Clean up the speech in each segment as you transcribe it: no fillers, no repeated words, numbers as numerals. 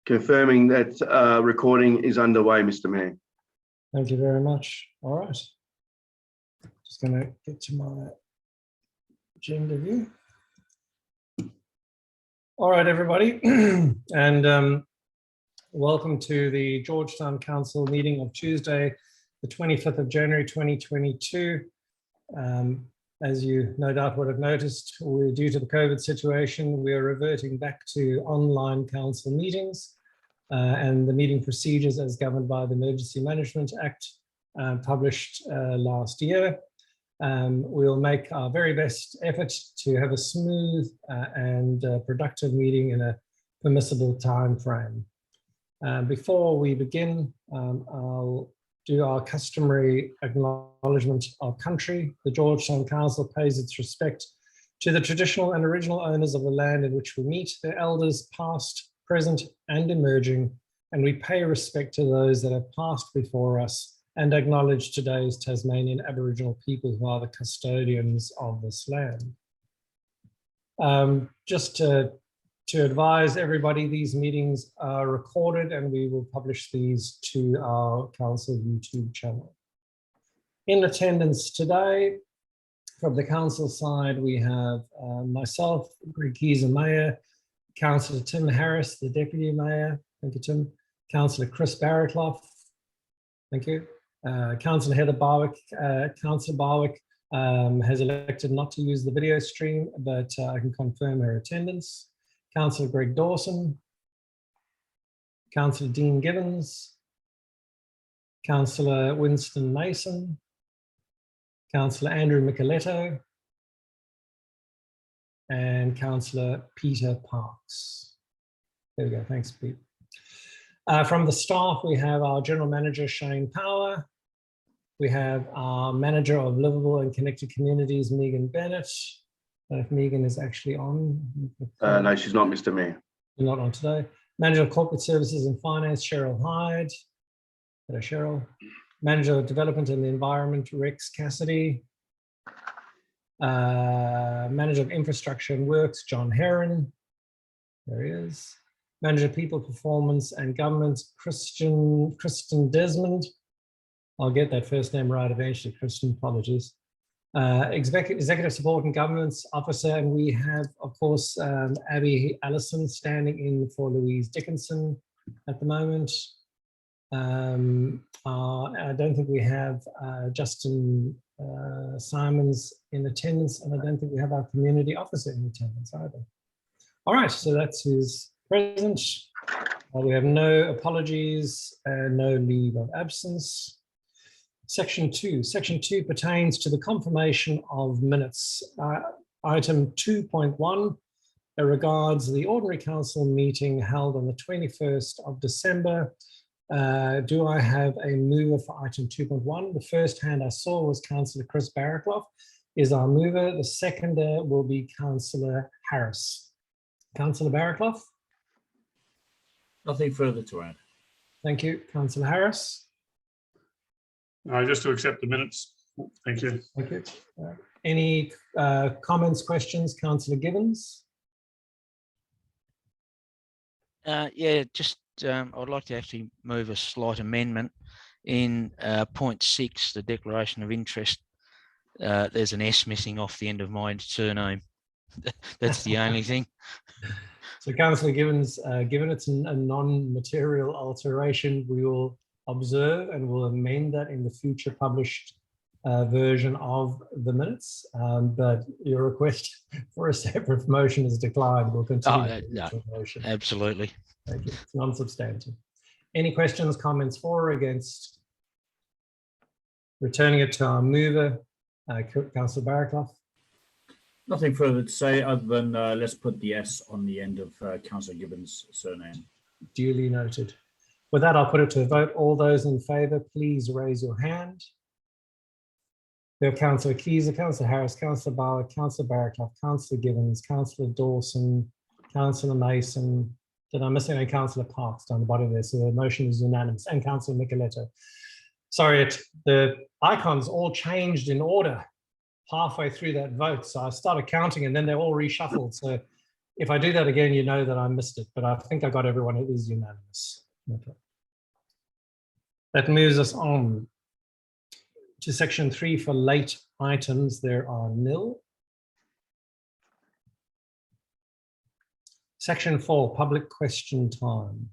Confirming that recording is underway, Mr. Mayor. Thank you very much. All right. Just going to get to my agenda view. All right, everybody. And welcome to the Georgetown Council meeting of Tuesday, the 25th of January, 2022. As you no doubt would have noticed, due to the COVID situation, we are reverting back to online council meetings and the meeting procedures as governed by the Emergency Management Act published last year. We'll make our very best effort to have a smooth and productive meeting in a permissible time frame. Before we begin, I'll do our customary acknowledgement of country. The Georgetown Council pays its respect to the traditional and original owners of the land in which we meet, their elders past, present and emerging, and we pay respect to those that have passed before us and acknowledge today's Tasmanian Aboriginal people who are the custodians of this land. Just to advise everybody, these meetings are recorded and we will publish these to our council YouTube channel. In attendance today, from the council side, we have myself, Greg Keys, Mayor, Councillor Tim Harris, the Deputy Mayor, thank you, Tim, Councillor Chris Barraclough, thank you, Councillor Heather Barwick. Councillor Barwick has elected not to use the video stream, but I can confirm her attendance. Councillor Greg Dawson, Councillor Dean Gibbons, Councillor Winston Mason, Councillor Andrew Micheletto, and Councillor Peter Parks. There we go, thanks Pete. From the staff, we have our General Manager, Shane Power. We have our Manager of Livable and Connected Communities, Megan Bennett. I don't know if Megan is actually on. No, she's not, Mr. Mayor. You're not on today. Manager of Corporate Services and Finance, Cheryl Hyde. Hello, Cheryl. Manager of Development and the Environment, Rex Cassidy. Manager of Infrastructure and Works, John Heron. There he is. Manager of People, Performance and Government, Kristen Desmond. I'll get that first name right eventually, Kristen, apologies. Executive Support and Governance Officer, and we have, of course, Abby Allison standing in for Louise Dickinson at the moment. I don't think we have Justin Simons in attendance, and I don't think we have our Community Officer in attendance either. All right, so that's who's present. We have no apologies and no leave of absence. Section 2 pertains to the confirmation of minutes. Item 2.1 regards the ordinary council meeting held on the 21st of December. Do I have a mover for item 2.1? The first hand I saw was Councillor Chris Barraclough is our mover. The seconder will be Councillor Harris. Councillor Barraclough? Nothing further to add. Thank you. Councillor Harris? Just to accept the minutes. Thank you. Thank you. Any comments, questions? Councillor Gibbons? Yeah, just I'd like to actually move a slight amendment in point 6, the declaration of interest. There's an S missing off the end of my surname. That's the only thing. So Councillor Gibbons, given it's a non-material alteration, we will observe and will amend that in the future published version of the minutes. But your request for a separate motion is declined. We'll continue. No, motion. Absolutely. Thank you. It's non-substantive. Any questions, comments for or against? Returning it to our mover, Councillor Barraclough. Nothing further to say other than let's put the S on the end of Councillor Gibbons' surname. Duly noted. With that, I'll put it to a vote. All those in favour, please raise your hand. We have Councillor Keys, Councillor Harris, Councillor Bauer, Councillor Barraclough, Councillor Gibbons, Councillor Dawson, Councillor Mason. Did I miss any? Councillor Parks down the bottom there. So the motion is unanimous. And Councillor Micheletto. Sorry, the icons all changed in order halfway through that vote. So I started counting and then they're all reshuffled. So If I do that again, you know that I missed it, but I think I got everyone. It is unanimous. Okay. That moves us on to section 3 for late items. There are nil. Section 4, public question time.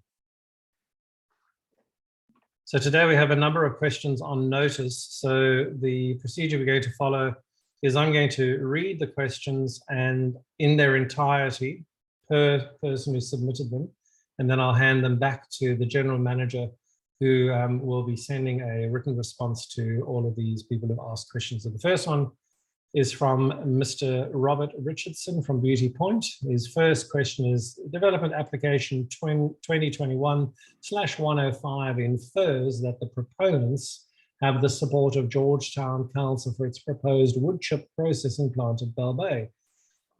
So today we have a number of questions on notice. So the procedure we're going to follow is I'm going to read the questions and in their entirety per person who submitted them, and then I'll hand them back to the general manager who will be sending a written response to all of these people who asked questions. So the first one is from Mr. Robert Richardson from Beauty Point. His first question is, development application 2021/105 infers that the proponents have the support of Georgetown Council for its proposed wood chip processing plant at Bell Bay.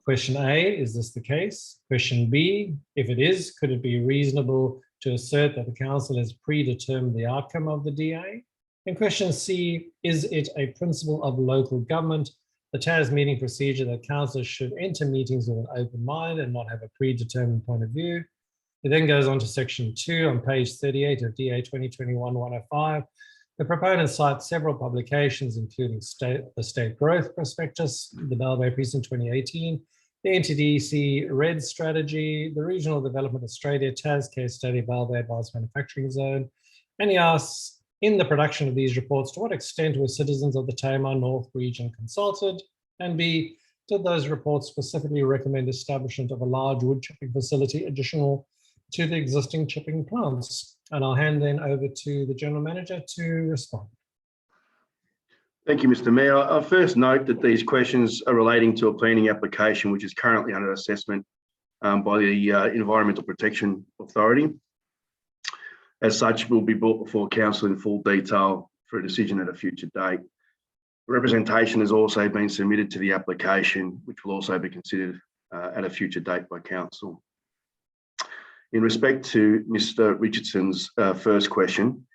Question A, is this the case? Question B, if it is, could it be reasonable to assert that the council has predetermined the outcome of the DA? And question C, is it a principle of local government, the TAS meeting procedure, that councillors should enter meetings with an open mind and not have a predetermined point of view? It then goes on to section 2 on page 38 of DA 2021-105. The proponents cite several publications, including the State Growth Prospectus, the Bell Bay Precinct 2018, the NTDC RED Strategy, the Regional Development Australia TAS Case Study, Bell Bay Advanced Manufacturing Zone. And he asks, in the production of these reports, to what extent were citizens of the Tamar North region consulted? And B, did those reports specifically recommend establishment of a large wood chipping facility additional to the existing chipping plants? And I'll hand then over to the General Manager to respond. Thank you, Mr. Mayor. I'll first note that these questions are relating to a planning application which is currently under assessment by the Environmental Protection Authority. As such, will be brought before council in full detail for a decision at a future date. Representation has also been submitted to the application, which will also be considered at a future date by council. In respect to Mr. Richardson's first question,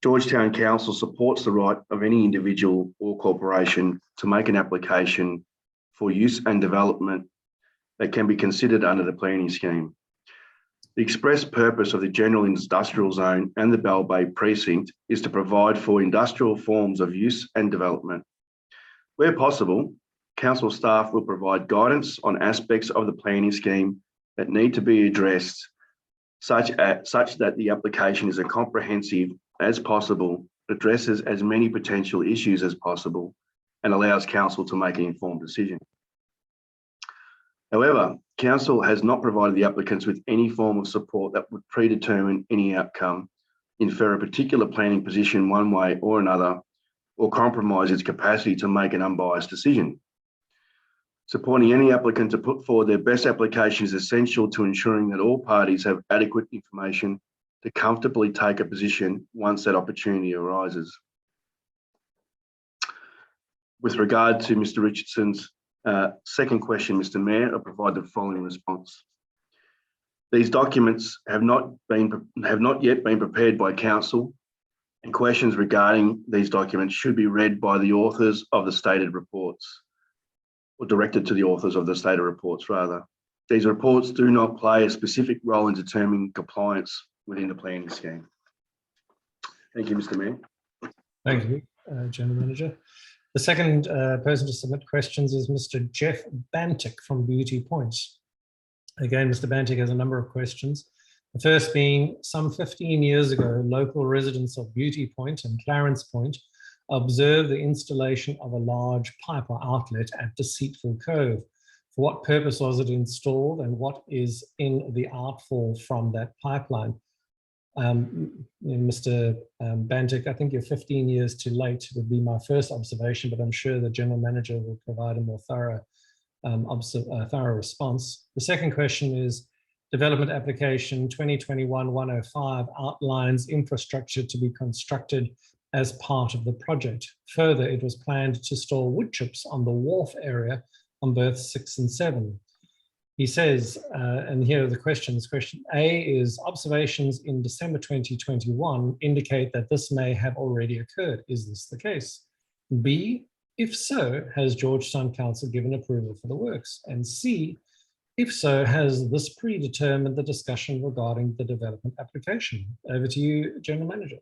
Georgetown Council supports the right of any individual or corporation to make an application for use and development that can be considered under the planning scheme. The express purpose of the General Industrial Zone and the Bell Bay Precinct is to provide for industrial forms of use and development. Where possible, council staff will provide guidance on aspects of the planning scheme that need to be addressed, such that the application is as comprehensive as possible, addresses as many potential issues as possible, and allows council to make an informed decision. However, council has not provided the applicants with any form of support that would predetermine any outcome, infer a particular planning position one way or another, or compromise its capacity to make an unbiased decision. Supporting any applicant to put forward their best application is essential to ensuring that all parties have adequate information to comfortably take a position once that opportunity arises. With regard to Mr. Richardson's second question, Mr. Mayor, I'll provide the following response. These documents have not yet been prepared by council, and questions regarding these documents should be read by the authors of the stated reports, or directed to the authors of the stated reports rather. These reports do not play a specific role in determining compliance within the planning scheme. Thank you, Mr. Mayor. Thank you, General Manager. The second person to submit questions is Mr. Jeff Bantic from Beauty Point. Again, Mr. Bantic has a number of questions. The first being, some 15 years ago, local residents of Beauty Point and Clarence Point observed the installation of a large pipe or outlet at Deceitful Cove. For what purpose was it installed, and what is in the outfall from that pipeline? Mr. Bantic, I think you're 15 years too late would be my first observation, but I'm sure the General Manager will provide a more thorough response. The second question is, development application 2021-105 outlines infrastructure to be constructed as part of the project. Further, it was planned to store wood chips on the wharf area on berths 6 and 7. He says, and here are the questions. Question A is, observations in December 2021 indicate that this may have already occurred. Is this the case? B, if so, has Georgetown Council given approval for the works? And C, If so, has this predetermined the discussion regarding the development application? Over to you, General Manager.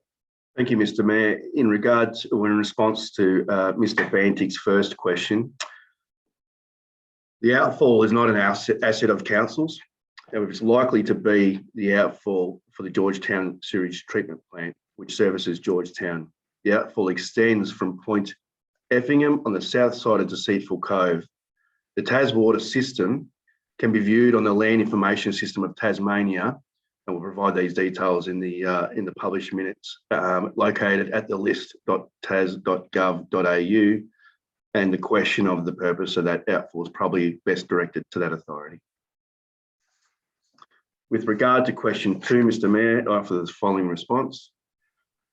Thank you, Mr. Mayor. In response to Mr. Bantick's first question, the outfall is not an asset of councils. However, it's likely to be the outfall for the Georgetown sewage treatment plant, which services Georgetown. The outfall extends from Point Effingham on the south side of Deceitful Cove. The Taswater system can be viewed on the Land Information System of Tasmania, and we'll provide these details in the published minutes, located at the list.tas.gov.au. And the question of the purpose of that outfall is probably best directed to that authority. With regard to question 2, Mr. Mayor, I offer the following response.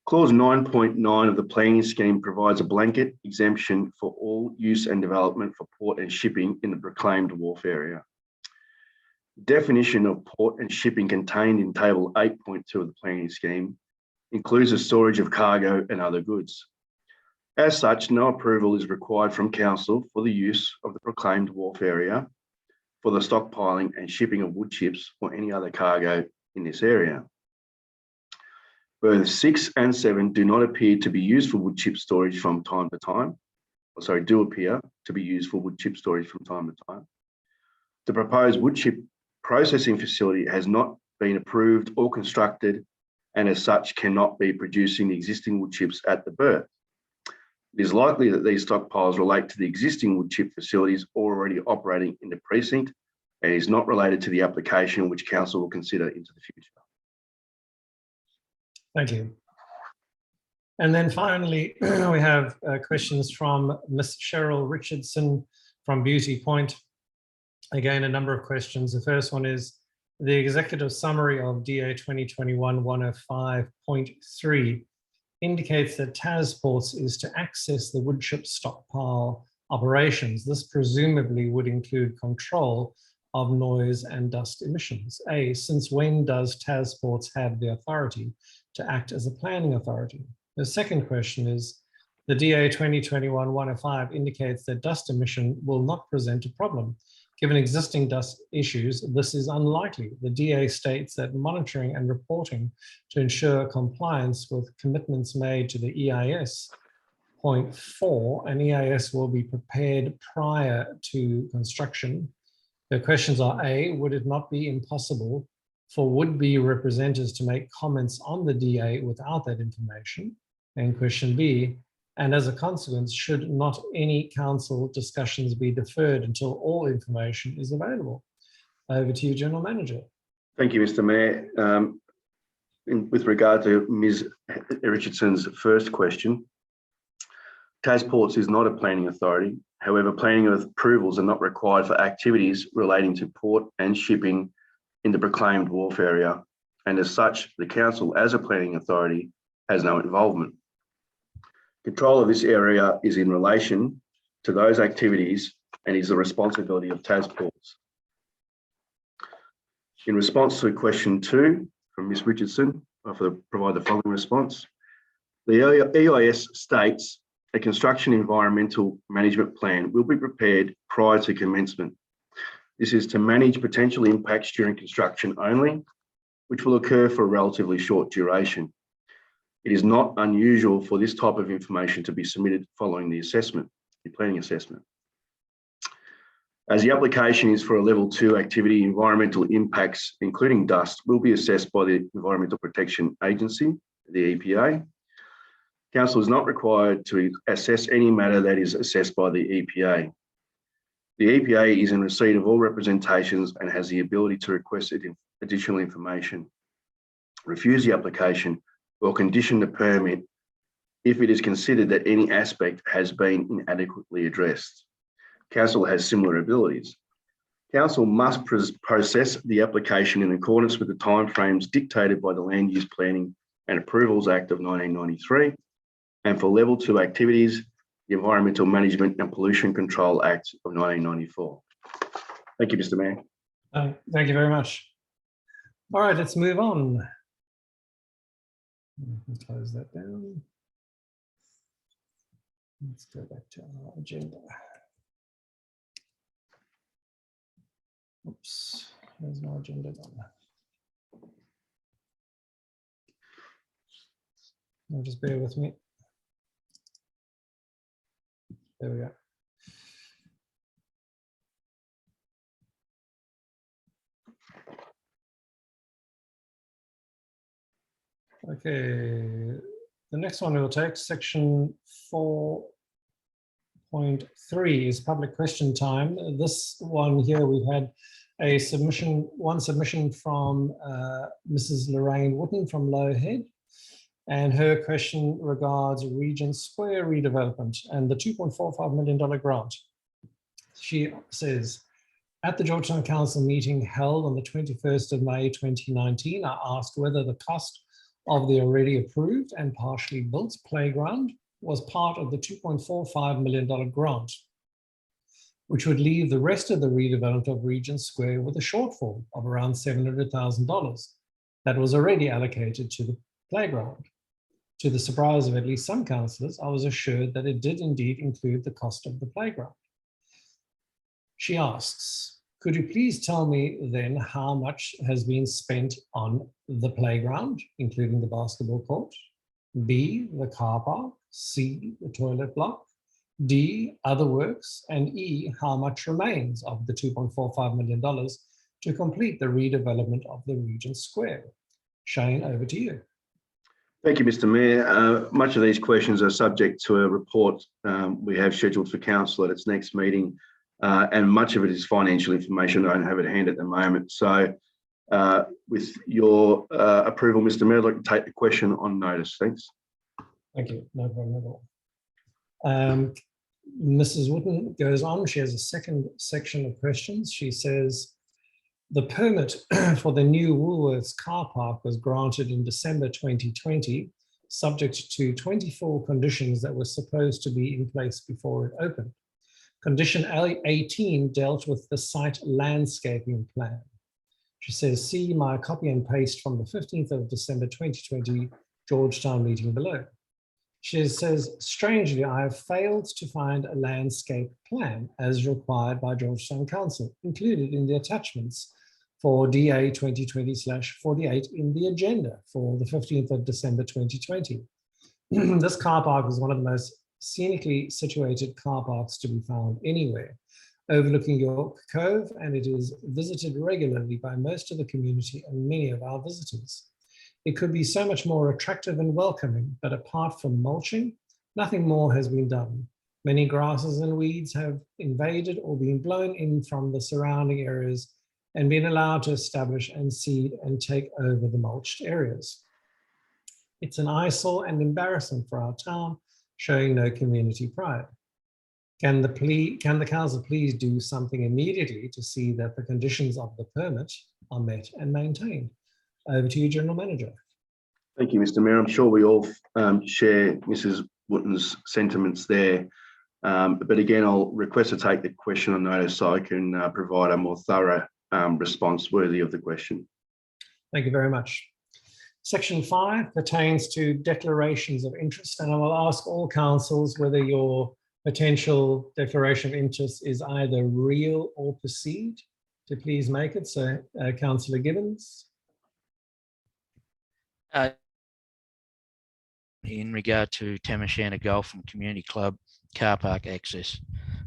Clause 9.9 of the planning scheme provides a blanket exemption for all use and development for port and shipping in the proclaimed wharf area. Definition of port and shipping contained in table 8.2 of the planning scheme includes the storage of cargo and other goods. As such, no approval is required from council for the use of the proclaimed wharf area for the stockpiling and shipping of wood chips or any other cargo in this area. Berths 6 and 7 do not appear to be used for wood chip storage from time to time. Do appear to be used for wood chip storage from time to time. The proposed wood chip processing facility has not been approved or constructed, and as such cannot be producing the existing wood chips at the berth. It is likely that these stockpiles relate to the existing wood chip facilities already operating in the precinct and is not related to the application which council will consider into the future. Thank you. And then finally, we have questions from Ms. Cheryl Richardson from Beauty Point. Again, a number of questions. The first one is the executive summary of DA 2021-105.3 indicates that Tasports is to access the wood chip stockpile operations. This presumably would include control of noise and dust emissions. A, since when does Tasports have the authority to act as a planning authority? The second question is, the DA 2021-105 indicates that dust emission will not present a problem. Given existing dust issues, this is unlikely. The DA states that monitoring and reporting to ensure compliance with commitments made to the EIS. Point 4, an EIS will be prepared prior to construction. The questions are A, would it not be impossible for would-be representatives to make comments on the DA without that information? And question B, and as a consequence, should not any council discussions be deferred until all information is available? Over to you, General Manager. Thank you, Mr. Mayor. With regard to Ms. Richardson's first question, Tasports is not a planning authority. However, planning approvals are not required for activities relating to port and shipping in the proclaimed wharf area. And as such, the council as a planning authority has no involvement. Control of this area is in relation to those activities and is the responsibility of Tasports. In response to question 2 from Ms. Richardson, I provide the following response. The EIS states a construction environmental management plan will be prepared prior to commencement. This is to manage potential impacts during construction only, which will occur for a relatively short duration. It is not unusual for this type of information to be submitted following the assessment, the planning assessment. As the application is for a level 2 activity, environmental impacts, including dust, will be assessed by the Environmental Protection Agency, the EPA. Council is not required to assess any matter that is assessed by the EPA. The EPA is in receipt of all representations and has the ability to request additional information, refuse the application, or condition the permit if it is considered that any aspect has been inadequately addressed. Council has similar abilities. Council must process the application in accordance with the timeframes dictated by the Land Use Planning and Approvals Act of 1993, and for level 2 activities, the Environmental Management and Pollution Control Act of 1994. Thank you, Mr. Mayor. Thank you very much. All right, let's move on. Close that down. Let's go back to our agenda. Oops, there's no agenda on. Now just bear with me. There we go. Okay, the next one we'll take, section 4.3 is public question time. This one here, we've had a submission, one submission from Mrs. Lorraine Wooten from Low Head. And her question regards Regent Square redevelopment and the $2.45 million grant. She says, at the Georgetown Council meeting held on the 21st of May 2019, I asked whether the cost of the already approved and partially built playground was part of the $2.45 million grant, which would leave the rest of the redevelopment of Regent Square with a shortfall of around $700,000 that was already allocated to the playground. To the surprise of at least some councillors, I was assured that it did indeed include the cost of the playground. She asks, could you please tell me then how much has been spent on the playground, including the basketball court, B, the car park, C, the toilet block, D, other works, and E, how much remains of the $2.45 million to complete the redevelopment of the Regent Square? Shane, over to you. Thank you, Mr. Mayor. Much of these questions are subject to a report we have scheduled for council at its next meeting, and much of it is financial information. I don't have it at hand at the moment. So with your approval, Mr. Mayor, I'd like to take the question on notice. Thanks. Thank you. No problem at all. Mrs. Wooten goes on. She has a second section of questions. She says, the permit for the new Woolworths car park was granted in December 2020, subject to 24 conditions that were supposed to be in place before it opened. Condition 18 dealt with the site landscaping plan. She says, see my copy and paste from the 15th of December 2020 Georgetown meeting below. She says, strangely, I have failed to find a landscape plan as required by Georgetown Council, included in the attachments for DA 2020/48 in the agenda for the 15th of December 2020. This car park is one of the most scenically situated car parks to be found anywhere, overlooking York Cove, and it is visited regularly by most of the community and many of our visitors. It could be so much more attractive and welcoming, but apart from mulching, nothing more has been done. Many grasses and weeds have invaded or been blown in from the surrounding areas and been allowed to establish and seed and take over the mulched areas. It's an eyesore and embarrassment for our town, showing no community pride. Can the council please do something immediately to see that the conditions of the permit are met and maintained? Over to you, General Manager. Thank you, Mr. Mayor. I'm sure we all share Mrs. Wooten's sentiments there. But again, I'll request to take the question on notice so I can provide a more thorough response worthy of the question. Thank you very much. Section 5 pertains to declarations of interest, and I will ask all councils whether your potential declaration of interest is either real or perceived to please make it. So, Councillor Gibbons. In regard to Tamashana Golf and Community Club car park access,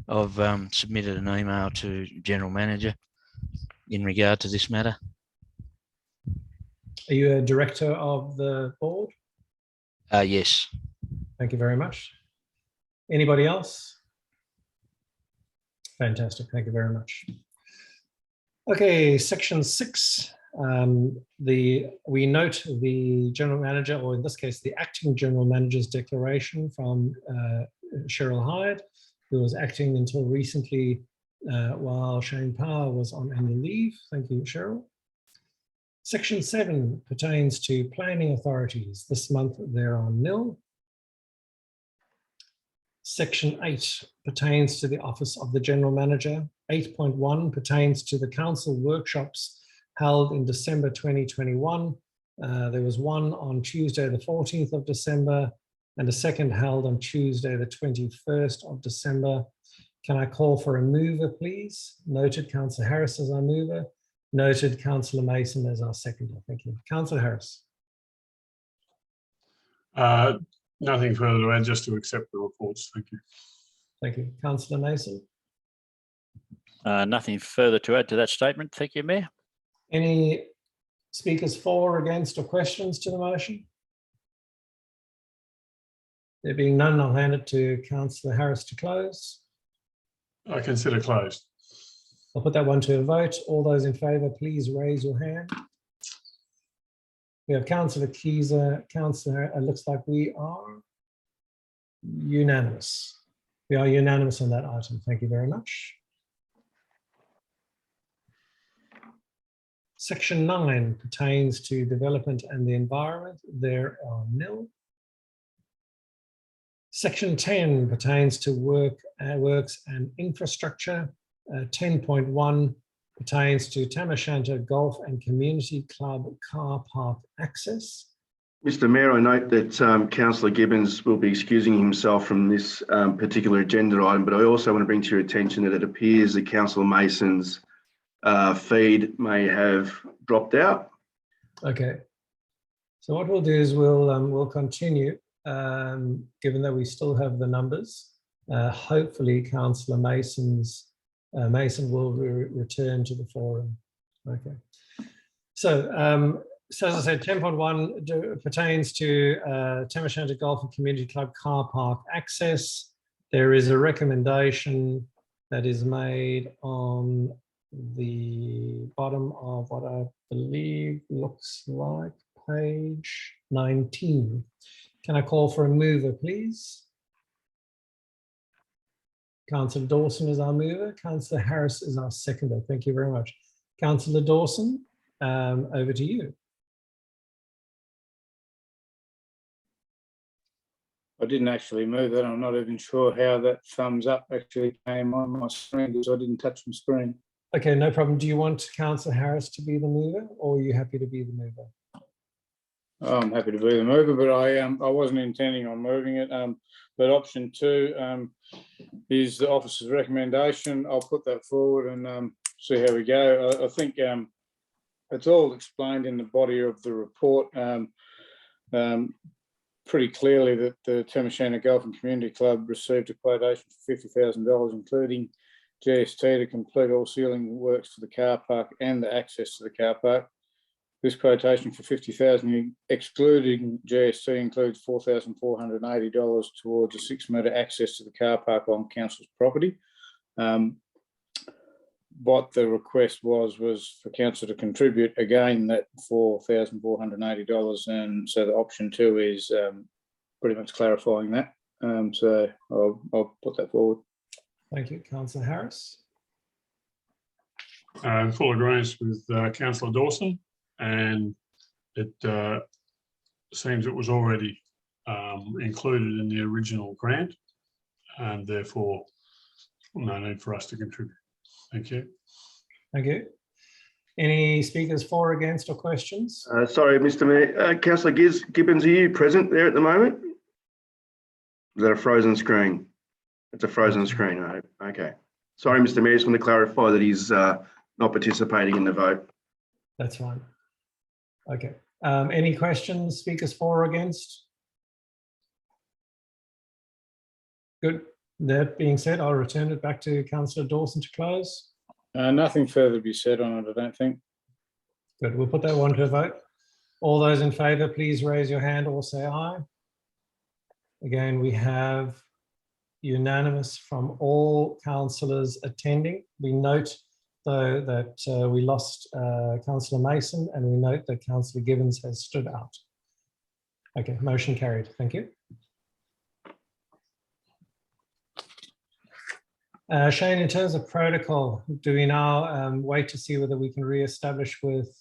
I've submitted an email to General Manager in regard to this matter. Are you a director of the board? Yes. Thank you very much. Anybody else? Fantastic. Thank you very much. Okay, section 6. We note the general manager, or in this case, the acting general manager's declaration from Cheryl Hyde, who was acting until recently while Shane Power was on annual leave. Thank you, Cheryl. Section 7 pertains to planning authorities. This month there are nil. Section 8 pertains to the Office of the General Manager. 8.1 pertains to the council workshops held in December 2021. There was one on Tuesday, the 14th of December, and a second held on Tuesday, the 21st of December. Can I call for a mover, please? Noted, Councillor Harris as our mover. Noted, Councillor Mason as our seconder. Thank you. Councillor Harris. Nothing further to add, just to accept the reports. Thank you. Thank you. Councillor Mason. Nothing further to add to that statement. Thank you, Mayor. Any speakers for, against, or questions to the motion? There being none, I'll hand it to Councillor Harris to close. I consider closed. I'll put that one to a vote. All those in favour, please raise your hand. We have Councillor Keyser, Councillor, it looks like we are unanimous. We are unanimous on that item. Thank you very much. Section 9 pertains to development and the environment. There are nil. Section 10 pertains to works and infrastructure. 10.1 pertains to Tam O'Shanter Golf and Community Club car park access. Mr. Mayor, I note that Councillor Gibbons will be excusing himself from this particular agenda item, but I also want to bring to your attention that it appears that Councillor Mason's feed may have dropped out. Okay. So what we'll do is we'll continue, given that we still have the numbers. Hopefully, Councillor Mason will return to the forum. Okay. So, so as I said, 10.1 pertains to Tam O'Shanter Golf and Community Club car park access. There is a recommendation that is made on the bottom of what I believe looks like page 19. Can I call for a mover, please? Councillor Dawson is our mover. Councillor Harris is our seconder. Thank you very much. Councillor Dawson, over to you. I didn't actually move that. I'm not even sure how that thumbs up actually came on my screen because I didn't touch my screen. Okay, no problem. Do you want Councillor Harris to be the mover, or are you happy to be the mover? I'm happy to be the mover, but I wasn't intending on moving it. But option 2 is the officer's recommendation. I'll put that forward and see how we go. I think it's all explained in the body of the report pretty clearly that the Tam O'Shanter Golf and Community Club received a quotation for $50,000, including GST, to complete all ceiling works for the car park and the access to the car park. This quotation for $50,000, excluding GST, includes $4,480 towards a 6-metre access to the car park on council's property. What the request was for council to contribute again that $4,480, and so the option 2 is pretty much clarifying that. So I'll put that forward. Thank you. Councillor Harris. In full agreement with Councillor Dawson, and it seems it was already included in the original grant, and therefore no need for us to contribute. Thank you. Thank you. Any speakers for, against, or questions? Sorry, Mr. Mayor. Councillor Gibbons, are you present there at the moment? Is that a frozen screen? It's a frozen screen, I hope. Okay. Sorry, Mr. Mayor, just want to clarify that he's not participating in the vote. That's fine. Okay. Any questions, speakers for or against? Good. That being said, I'll return it back to Councillor Dawson to close. Nothing further to be said on it, I don't think. Good. We'll put that one to a vote. All those in favour, please raise your hand or say aye. Again, we have unanimous from all councillors attending. We note, though, that we lost Councillor Mason, and we note that Councillor Gibbons has stood out. Okay, motion carried. Thank you. Shane, in terms of protocol, do we now wait to see whether we can re-establish with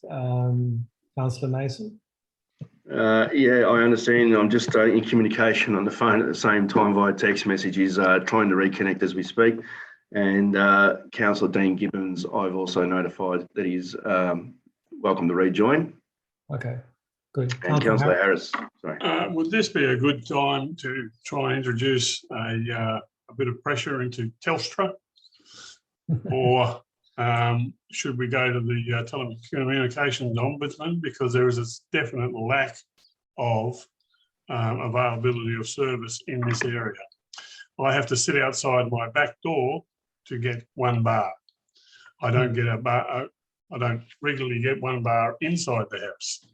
Councillor Mason? Yeah, I understand. I'm just in communication on the phone at the same time via text message. He's trying to reconnect as we speak. And Councillor Dean Gibbons, I've also notified that he's welcome to rejoin. Okay, good. And Councillor Harris, sorry. Would this be a good time to try and introduce a a bit of pressure into Telstra? Or should we go to the telecommunications ombudsman, because there is a definite lack of availability of service in this area? I have to sit outside my back door to get one bar. I don't get a bar. I don't regularly get one bar inside the house,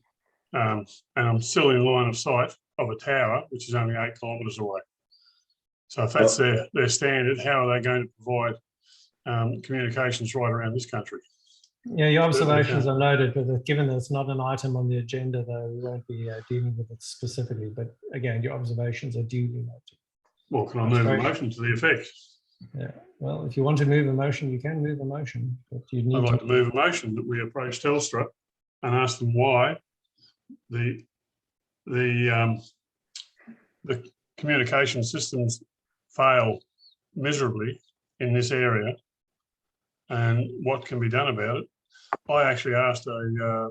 and I'm still in line of sight of a tower, which is only 8 kilometres away. So if that's their standard, how are they going to provide communications right around this country? Yeah, your Certainly observations can. are noted, but given that it's not an item on the agenda, though, we won't be dealing with it specifically. But again, your observations are duly noted. Well, can I move a motion to the effect? Yeah. Well, if you want to move a motion, you can move a motion, but you need I'd like to. to move a motion that we approach Telstra and ask them why the communication systems fail miserably in this area and what can be done about it. I actually asked a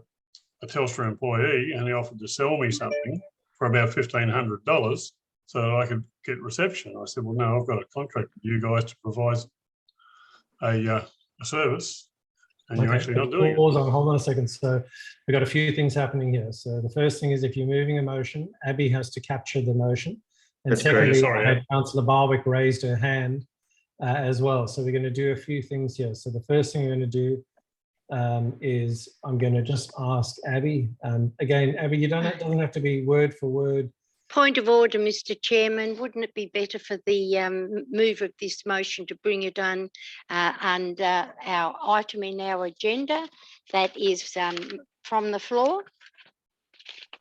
Telstra employee, and he offered to sell me something for about $1,500 so that I could get reception. I said, well, no, I've got a contract with you guys to provide a service, and you're actually not doing it. Hold on a second. So we've got a few things happening here. So the first thing is, if you're moving a motion, Abby has to capture the motion. And That's correct. secondly, Sorry, I had Councillor Barwick raised her hand as well. So we're going to do a few things here. So the first thing we're going to do is I'm going to just ask Abby. Again, Abby, doesn't have to be word for word. Point of order, Mr. Chairman. Wouldn't it be better for the move of this motion to bring it on under our item in our agenda that is from the floor,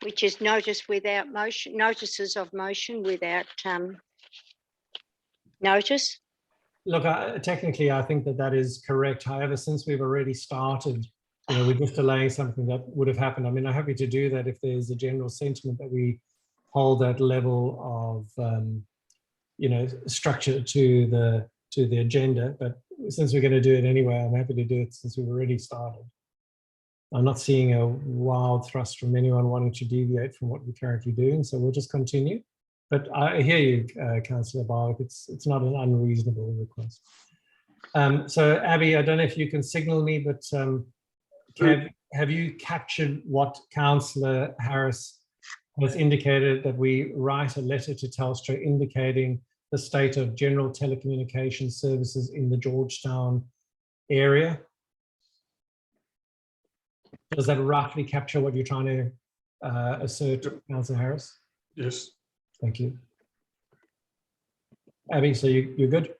which is notice without motion, notices of motion without notice? Look, technically, I think that is correct. However, since we've already started, we're just delaying something that would have happened. I mean, I'm happy to do that if there's a general sentiment that we hold that level of, structure to the agenda. But since we're going to do it anyway, I'm happy to do it since we've already started. I'm not seeing a wild thrust from anyone wanting to deviate from what we're currently doing, so we'll just continue. But I hear you, Councillor Barwick. It's not an unreasonable request. So, Abby, I don't know if you can signal me, but have you captured what Councillor Harris has indicated, that we write a letter to Telstra indicating the state of general telecommunications services in the Georgetown area? Does that roughly capture what you're trying to assert, Councillor Harris? Yes. Thank you. Abby, so you're good?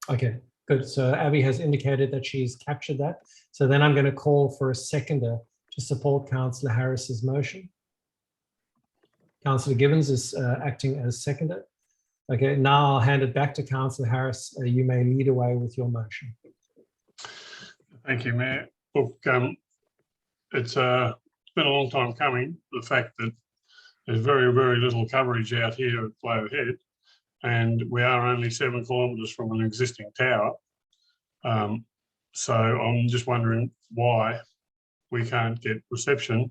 Okay, good. So Abby has indicated that she's captured that. So then I'm going to call for a seconder to support Councillor Harris's motion. Councillor Gibbons is acting as seconder. Okay, now I'll hand it back to Councillor Harris. You may lead away with your motion. Thank you, Mayor. Look, it's been a long time coming. The fact that there's very, very little coverage out here at Flow Head, and we are only 7 kilometres from an existing tower. So I'm just wondering why we can't get reception.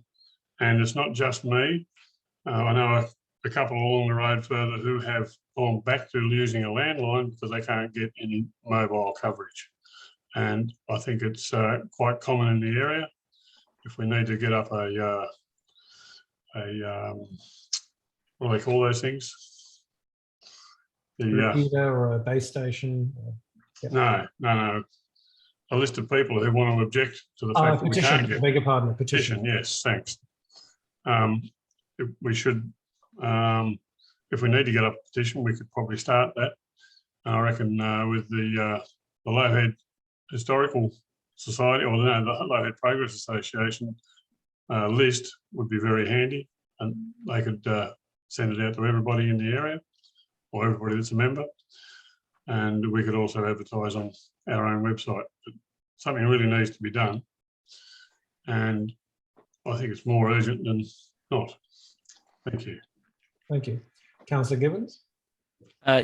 And it's not just me. I know a couple along the road further who have gone back to using a landline because they can't get any mobile coverage. And I think it's quite common in the area. If we need to get up a what do they call those things? Repeater or a base station? No. A list of people who want to object to the fact that we can't get. I beg your pardon, a petition. Yes, thanks. We should, if we need to get up a petition, we could probably start that. I reckon with the Lowhead Historical Society, or no, the Lowhead Progress Association list would be very handy, and they could send it out to everybody in the area, or everybody that's a member. And we could also advertise on our own website. But something really needs to be done. And I think it's more urgent than not. Thank you. Thank you. Councillor Gibbons?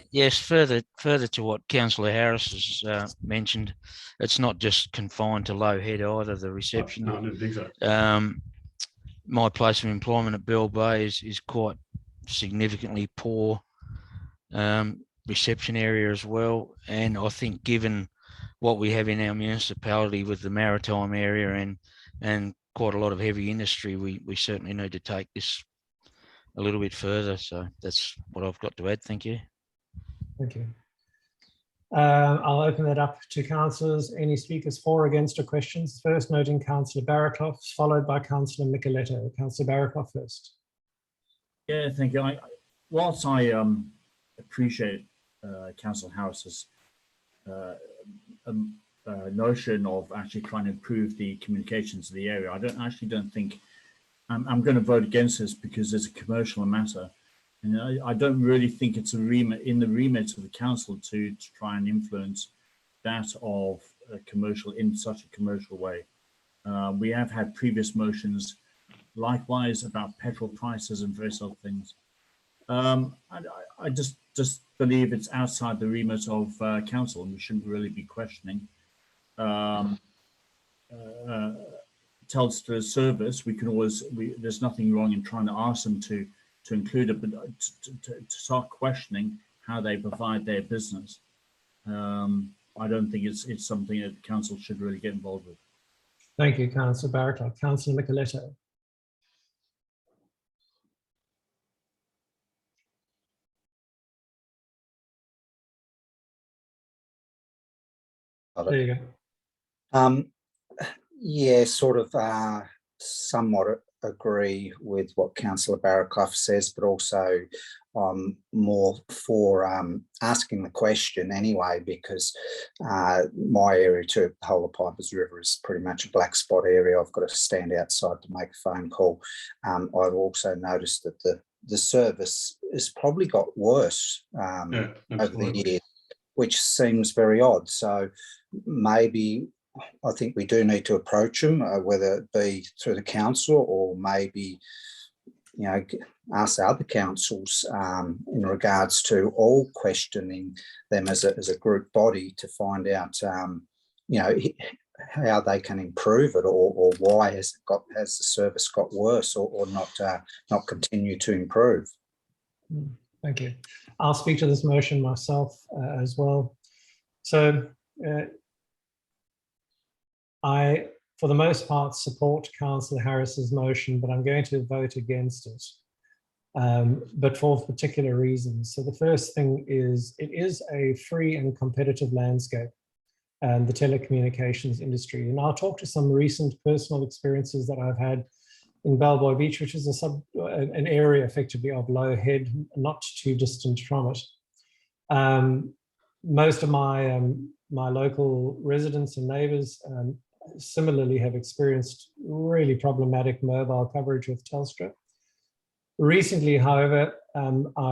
Yes, further to what Councillor Harris has mentioned, it's not just confined to Low Head either, the reception. No, I didn't think so. My place of employment at Bell Bay is quite significantly poor. reception area as well. And I think given what we have in our municipality with the maritime area and quite a lot of heavy industry, we certainly need to take this a little bit further. So that's what I've got to add. Thank you. Thank you. I'll open that up to councillors. Any speakers for, against, or questions? First noting Councillor Barraclough, followed by Councillor Micheletto. Councillor Barraclough first. Yeah, thank you. Whilst I appreciate Councillor Harris's notion of actually trying to improve the communications of the area, I don't think I'm going to vote against this because it's a commercial matter. And I don't really think it's in the remit of the council to try and influence that of a commercial in such a commercial way. We have had previous motions likewise about petrol prices and various other things. I just believe it's outside the remit of council, and we shouldn't really be questioning Telstra's service. We can always, there's nothing wrong in trying to ask them to include it, but to start questioning how they provide their business, I don't think it's something that the council should really get involved with. Thank you, Councillor Barraclough. Councillor Micheletto. There you go. Yeah, sort of somewhat agree with what Councillor Barraclough says, but also more for asking the question anyway, because my area too, the whole of Pipers River, is pretty much a black spot area. I've got to stand outside to make a phone call. I've also noticed that the service has probably got worse over the years, which seems very odd. So maybe I think we do need to approach them, whether it be through the council or maybe, you know, ask other councils in regards to all questioning them as a group body to find out, you know, how they can improve it, or why has the service got worse, or not continue to improve. Thank you. I'll speak to this motion myself as well. So I, for the most part, support Councillor Harris's motion, but I'm going to vote against it, but for particular reasons. So the first thing is, it is a free and competitive landscape, and the telecommunications industry. And I'll talk to some recent personal experiences that I've had in Bellboy Beach, which is an area effectively of Low Head, not too distant from it. Most of my local residents and neighbours similarly have experienced really problematic mobile coverage with Telstra. Recently, however,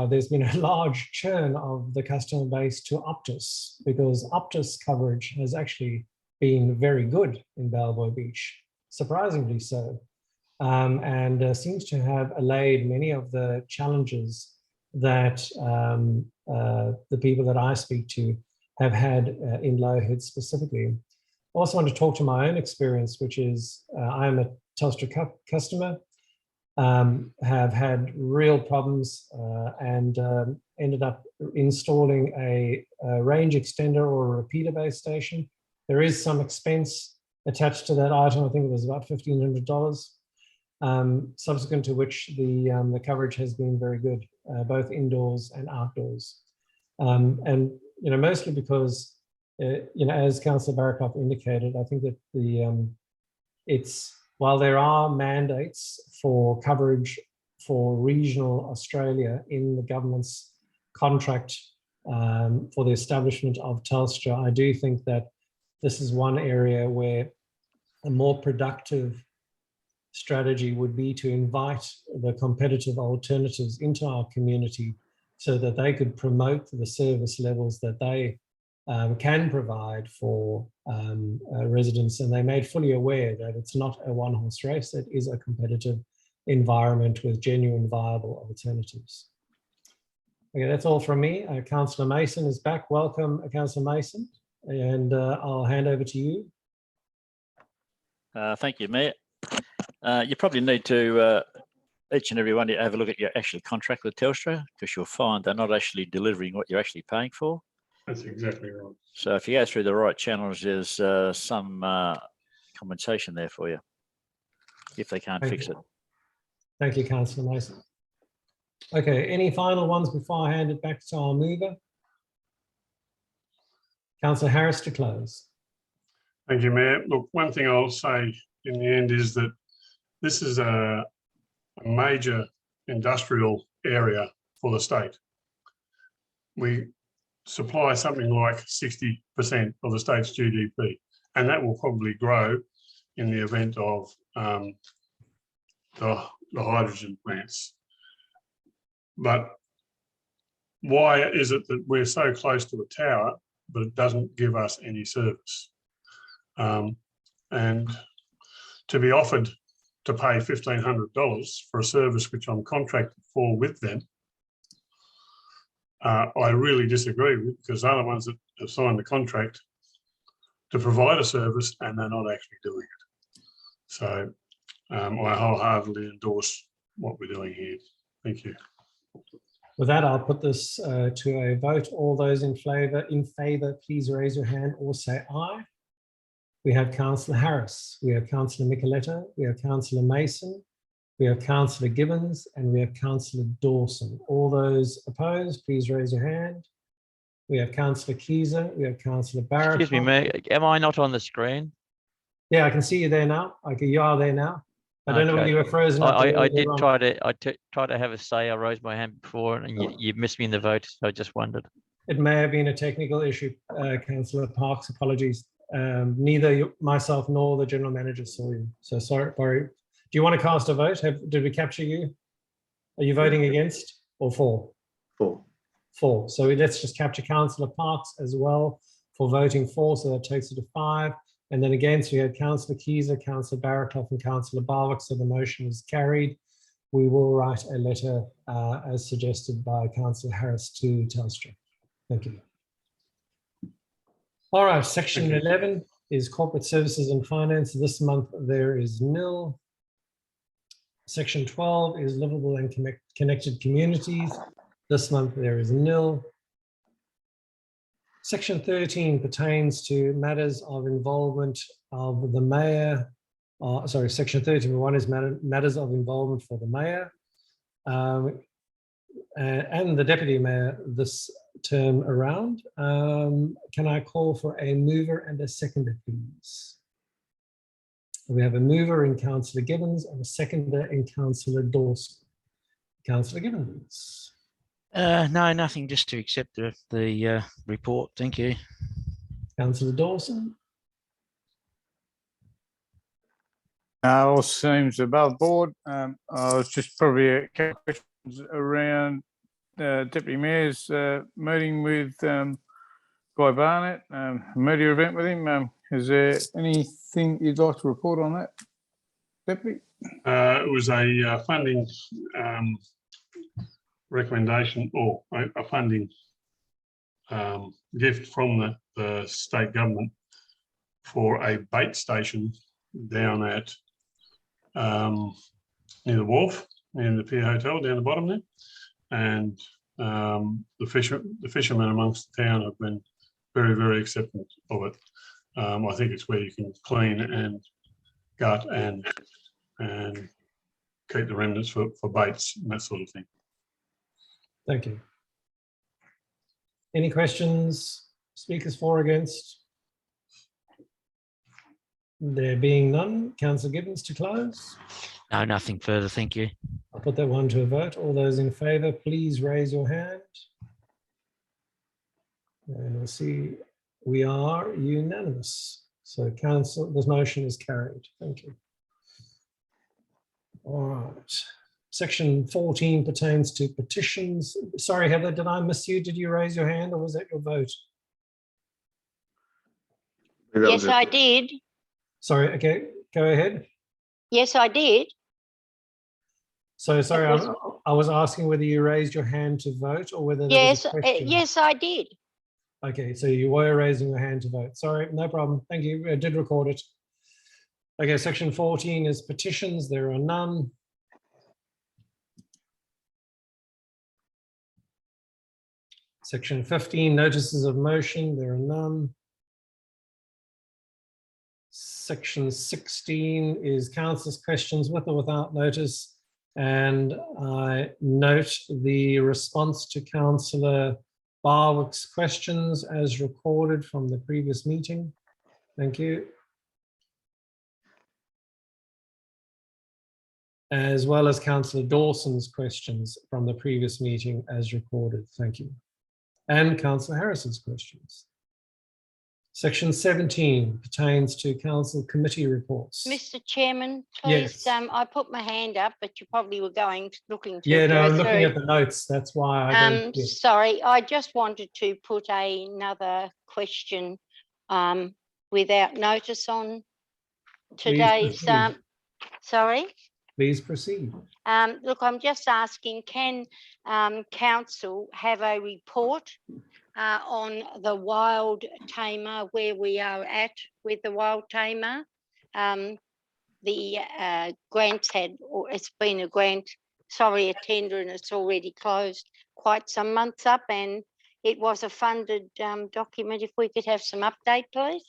there's been a large churn of the customer base to Optus, because Optus coverage has actually been very good in Bellboy Beach, surprisingly so, and seems to have allayed many of the challenges that the people that I speak to have had in Low Head specifically. I also want to talk to my own experience, which is I am a Telstra customer, have had real problems and ended up installing a range extender or a repeater base station. There is some expense attached to that item. I think it was about $1,500, subsequent to which the coverage has been very good, both indoors and outdoors. And, you know, mostly because, you know, as Councillor Barraclough indicated, I think that while there are mandates for coverage for regional Australia in the government's contract for the establishment of Telstra, I do think that this is one area where a more productive strategy would be to invite the competitive alternatives into our community so that they could promote the service levels that they can provide for residents, and they made fully aware that it's not a one-horse race, it is a competitive environment with genuine viable alternatives. Okay, that's all from me. Councillor Mason is back. Welcome, Councillor Mason, and I'll hand over to you. Thank you, Mayor. You probably need to each and every one, you have a look at your actual contract with Telstra, because you'll find they're not actually delivering what you're actually paying for. That's exactly right. So if you go through the right channels, there's some compensation there for you if they can't Thank fix you. it. Thank you, Councillor Mason. Okay, any final ones before I hand it back to our mover? Councillor Harris to close. Thank you, Mayor. Look, one thing I'll say in the end is that this is a major industrial area for the state. We supply something like 60% of the state's GDP, and that will probably grow in the event of the hydrogen plants. But why is it that we're so close to a tower, but it doesn't give us any service? And to be offered to pay $1,500 for a service which I'm contracted for with them, I really disagree with, because they're the ones that have signed the contract to provide a service and they're not actually doing it. So I wholeheartedly endorse what we're doing here. Thank you. With that, I'll put this to a vote. All those in favour, please raise your hand or say aye. We have Councillor Harris, we have Councillor Michieletto, we have Councillor Mason, we have Councillor Gibbons, and we have Councillor Dawson. All those opposed, please raise your hand. We have Councillor Keyser, we have Councillor Barrett. Excuse me, Mayor, am I not on the screen? Yeah, I can see you there now. Okay, you are there now. I don't know whether Okay. you were frozen up. I did try to have a say. I raised my hand before, and you missed me in the vote, so I just wondered. It may have been a technical issue, Councillor Parks. Apologies. Neither myself nor the general manager saw you. So sorry. Do you want to cast a vote? Did we capture you? Are you voting against or for? For. For. So let's just capture Councillor Parks as well for voting for. So that takes it to 5. And then against, we had Councillor Keyser, Councillor Barraclough, and Councillor Barwick. So the motion is carried. We will write a letter as suggested by Councillor Harris to Telstra. Thank you. All right, section 11 is corporate services and finance. This month there is nil. Section 12 is livable and connected communities. This month there is nil. Section 13 pertains to matters of involvement of the mayor. Section 13.1 is matters of involvement for the mayor and the deputy mayor this term around. Can I call for a mover and a seconder, please? We have a mover in Councillor Gibbons and a seconder in Councillor Dawson. Councillor Gibbons. No, nothing, just to accept the report. Thank you. Councillor Dawson. All seems above board. I was just probably a couple of questions around Deputy Mayor's meeting with Guy Barnett, media event with him. Is there anything you'd like to report on that, Deputy? It was a funding recommendation, or a funding gift from the state government for a bait station down at near the wharf, near the Pier Hotel down the bottom there. And the fishermen amongst the town have been very, very accepting of it. I think it's where you can clean and gut and keep the remnants for baits and that sort of thing. Thank you. Any questions? Speakers for or against? There being none, Councillor Gibbons to close. No, nothing further. Thank you. I'll put that one to a vote. All those in favour, please raise your hand. And we'll see, we are unanimous. So council, this motion is carried. Thank you. All right. Section 14 pertains to petitions. Sorry, Heather, did I miss you? Did you raise your hand or was that your vote? Yes, I did. Sorry, okay, go ahead. Yes, I did. So sorry, I was asking whether you raised your hand to vote or whether there was Yes, a question. yes, I did. Okay, so you were raising your hand to vote. Sorry, no problem. Thank you. I did record it. Okay, section 14 is petitions. There are none. Section 15, notices of motion, there are none. Section 16 is councillors' questions with or without notice. And I note the response to Councillor Barwick's questions as recorded from the previous meeting. Thank you. As well as Councillor Dawson's questions from the previous meeting as recorded. Thank you. And Councillor Harris's questions. Section 17 pertains to council committee reports. Mr. Chairman, please, Yes. I put my hand up, but you probably were looking to. Yeah, no, I'm go looking through. at the notes. That's why I don't. Yeah. Sorry, I just wanted to put another question without notice on today's. proceed. Sorry. Please proceed. Look, I'm just asking, can council have a report on the wild tamer, where we are at with the wild tamer? The grants or it's been a grant, a tender, and it's already closed quite some months up, and it was a funded document. If we could have some update, please.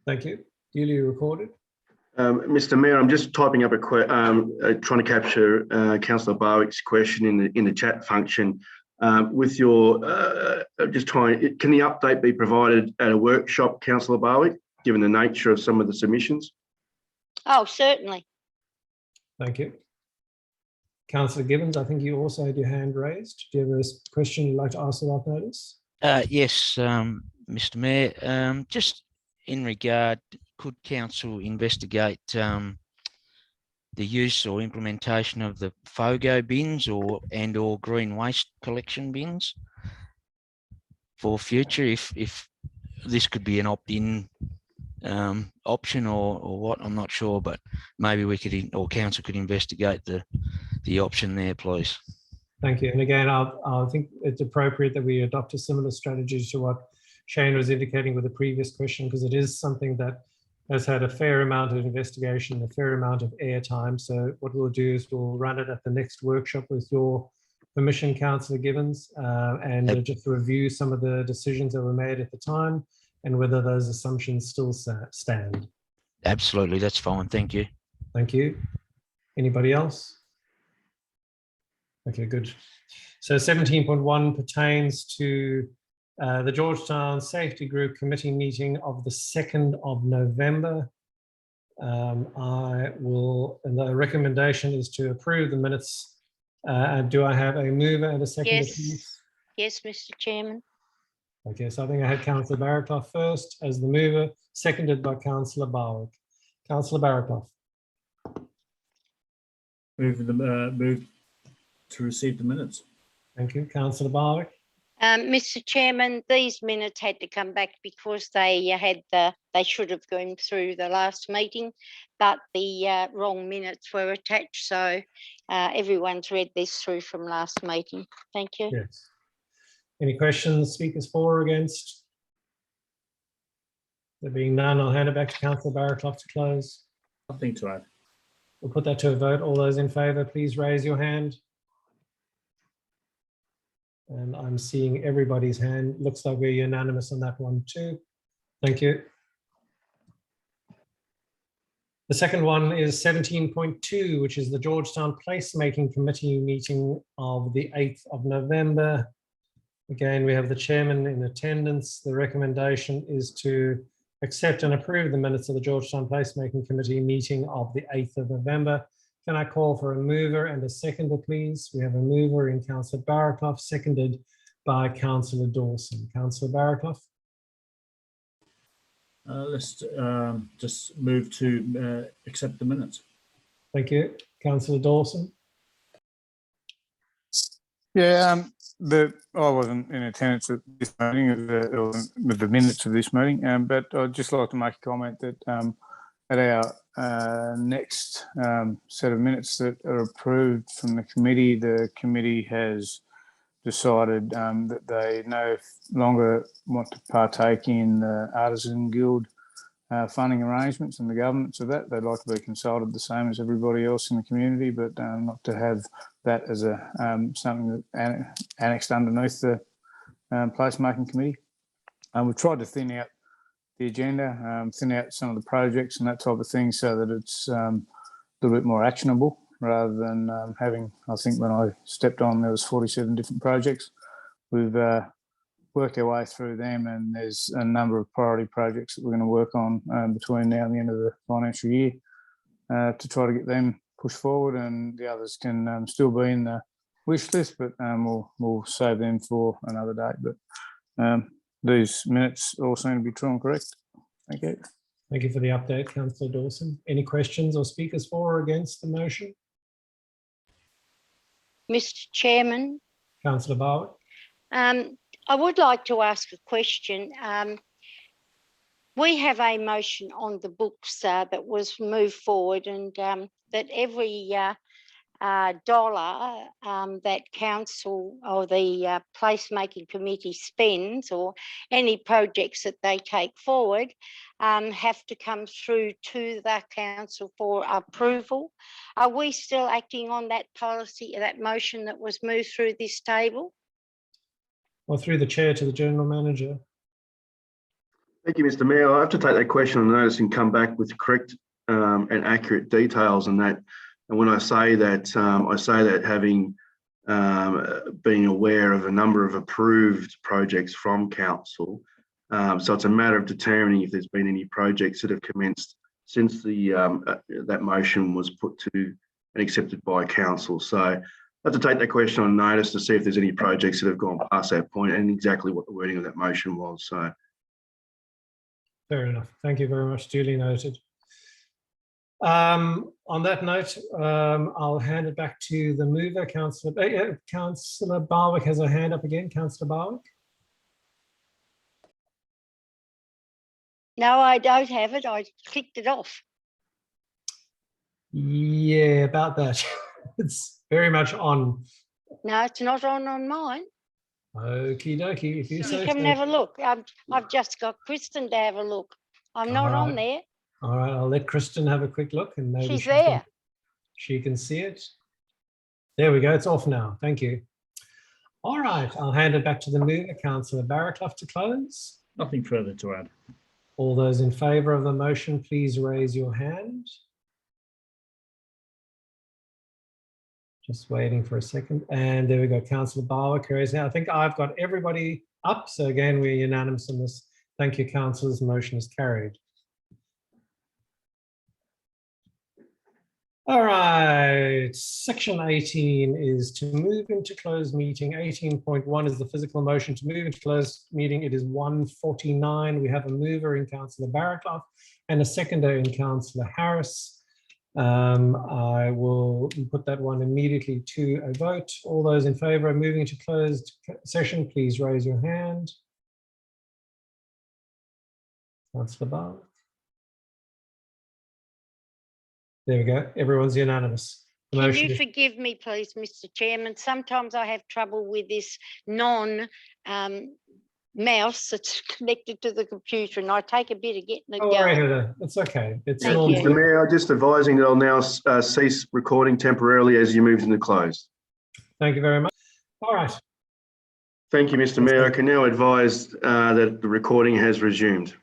Thank you. Duly recorded. Mr. Mayor, I'm just typing up trying to capture Councillor Barwick's question in the chat function. With your can the update be provided at a workshop, Councillor Barwick, given the nature of some of the submissions? Oh, certainly. Thank you. Councillor Gibbons, I think you also had your hand raised. Do you have a question you'd like to ask about notice? Yes, Mr. Mayor. Just in regard, could council investigate the use or implementation of the FOGO bins or green waste collection bins for future, if this could be an opt-in option or what, I'm not sure, but maybe we could, or council could investigate the option there, please. Thank you. And again, I think it's appropriate that we adopt a similar strategy to what Shane was indicating with the previous question, because it is something that has had a fair amount of investigation, a fair amount of airtime. So what we'll do is we'll run it at the next workshop with your permission, Councillor Gibbons, and just review some of the decisions that were made at the time and whether those assumptions still stand. Absolutely, that's fine. Thank you. Thank you. Anybody else? Okay, good. So 17.1 pertains to the Georgetown Safety Group Committee meeting of the 2nd of November. And the recommendation is to approve the minutes. Do I have a mover and a seconder, Yes. please? Yes, Mr. Chairman. Okay, so I think I had Councillor Barraclough first as the mover, seconded by Councillor Barwick. Councillor Barraclough. Move to receive the minutes. Thank you. Councillor Barwick. Mr. Chairman, these minutes had to come back because they should have gone through the last meeting, but the wrong minutes were attached. So everyone's read this through from last meeting. Thank you. Yes. Any questions, speakers for or against? There being none, I'll hand it back to Councillor Barraclough to close. Nothing to add. We'll put that to a vote. All those in favour, please raise your hand. And I'm seeing everybody's hand. Looks like we're unanimous on that one too. Thank you. The second one is 17.2, which is the Georgetown Placemaking Committee meeting of the 8th of November. Again, we have the chairman in attendance. The recommendation is to accept and approve the minutes of the Georgetown Placemaking Committee meeting of the 8th of November. Can I call for a mover and a seconder, please? We have a mover in Councillor Barraclough, seconded by Councillor Dawson. Councillor Barraclough. Let's just move to accept the minutes. Thank you. Councillor Dawson. Yeah, I wasn't in attendance at this meeting, with the minutes of this meeting, but I'd just like to make a comment that at our next set of minutes that are approved from the committee has decided that they no longer want to partake in the Artisan Guild funding arrangements and the governance of that. They'd like to be consulted the same as everybody else in the community, but not to have that as a something that annexed underneath Placemaking Committee. We've tried to thin out the agenda, thin out some of the projects and that type of thing so that it's a little bit more actionable rather than having, I think when I stepped on, there was 47 different projects. We've worked our way through them, and there's a number of priority projects that we're going to work on between now and the end of the financial year to try to get them pushed forward, and the others can still be in the wish list, but we'll save them for another date. But these minutes all seem to be true and correct. Thank you. Thank you for the update, Councillor Dawson. Any questions or speakers for or against the motion? Mr. Chairman, Councillor Barwick. I would like to ask a question. We have a motion on the books that was moved forward, and that every dollar that council or the placemaking committee spends, or any projects that they take forward, have to come through to the council for approval. Are we still acting on that policy, that motion that was moved through this table? Or through the chair to the general manager. Thank you, Mr. Mayor. I have to take that question on notice and come back with correct and accurate details on that. And when I say that having been aware of a number of approved projects from council, so it's a matter of determining if there's been any projects that have commenced since that motion was put to and accepted by council. So I have to take that question on notice to see if there's any projects that have gone past that point and exactly what the wording of that motion was. So. Fair enough. Thank you very much. Duly noted. On that note, I'll hand it back to the mover, Councillor Barwick has a hand up again. Councillor Barwick. No, I don't have it. I clicked it off. Yeah, about that. It's very much on. No, it's not on mine. Okie dokie. If you You say come and so. have a look. I've just got Kristen to have a look. I'm not on there. All right, I'll let Kristen have a quick look, and maybe She's there. She can see it. There we go. It's off now. Thank you. All right, I'll hand it back to the mover, Councillor Barraclough, to close. Nothing further to add. All those in favour of the motion, please raise your hand. Just waiting for a second. And there we go, Councillor Barwick. I think I've got everybody up. So again, we're unanimous on this. Thank you, councillors. Motion is carried. All right, section 18 is to move into closed meeting. 18.1 is the physical motion to move into closed meeting. It is 1:49. We have a mover in Councillor Barraclough and a seconder in Councillor Harris. I will put that one immediately to a vote. All those in favour of moving into closed session, please raise your hand. Councillor Barwick. There we go. Everyone's unanimous. Can you forgive me, please, Mr. Chairman? Sometimes I have trouble with this mouse that's connected to the computer, and I take a bit of getting it going. It's okay. It's Thank normal. you. Mr. Mayor, just advising that I'll now cease recording temporarily as you move into close. Thank you very much. All right. Thank you, Mr. Mayor. I can now advise that the recording has resumed.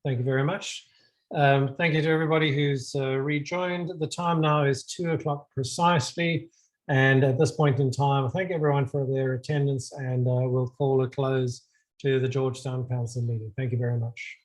Thank you very much. Thank you to everybody who's rejoined. The time now is 2 o'clock precisely. And at this point in time, I thank everyone for their attendance, and we'll call a close to the George Town Council meeting. Thank you very much.